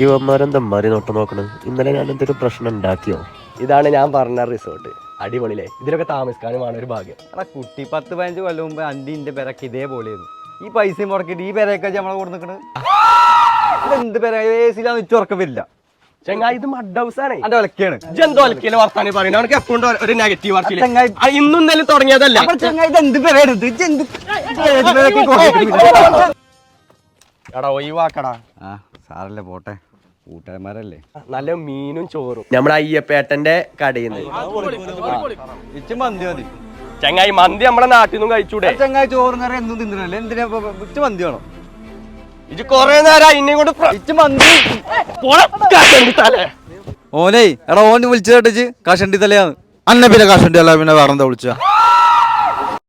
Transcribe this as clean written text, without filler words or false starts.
ഇവന്മാരെന്താ മാറി നോട്ടം നോക്കണത്? ഇന്നലെ ഞാൻ എന്തൊരു പ്രശ്നം ഉണ്ടാക്കിയോ? ഇതാണ് ഞാൻ പറഞ്ഞ റിസോർട്ട്. അടിപൊളിയിലെ ഇതിലൊക്കെ താമസിക്കാനുമാണ് ഒരു ഭാഗ്യം. എടാ കുട്ടി 10-15 കൊല്ലം മുമ്പ് അൻ്റെ പെരക്ക് ഇതേപോലെയായിരുന്നു. ഈ പൈസ മുടക്കിയിട്ട് ഈ പെരയൊക്കെ നമ്മളെ കൂടെ നിൽക്കണത് എന്ത് പെര ഏസിലാന്ന് ഉറക്കം വരില്ല. ചെങ്ങായി ഇത് മഡ് ഹൗസ് ആണ്. അന്റെ ഒലക്കാണ് ജന്തോ ഒലക്കയിലെ വർത്താനം പറയുന്നത് അവനക്ക് എപ്പോഴും ഒരു നെഗറ്റീവ് വർക്കില്ല. ഇന്നും ഇന്നലും തുടങ്ങിയതല്ല. എടാ ഒഴിവാക്കടാ. സാറല്ലേ പോട്ടെ, കൂട്ടുകാരന്മാരല്ലേ. നല്ല മീനും ചോറും നമ്മുടെ അയ്യപ്പേട്ടന്റെ കടയിൽ നിന്ന്. ഇച്ച് മന്തി മതി ചെങ്ങായി. മന്തി നമ്മളെ നാട്ടിൽ നിന്നും കഴിച്ചൂടെ? ചെങ്ങായി ചോറും കറി എന്നും തിന്നണല്ലേ, എന്തിനാ ഇച്ച് മന്തി വേണം? ഇത് കൊറേ നേരം ഇന്നെ കൊണ്ട് ഇച്ച് മന്തി ഓനേ എടാ ഓന് വിളിച്ചു കേട്ടിച്ച് കഷണ്ടി തലയാന്ന്. അന്നെ പിന്നെ കഷണ്ടി അല്ല പിന്നെ വേറെന്താ വിളിച്ച?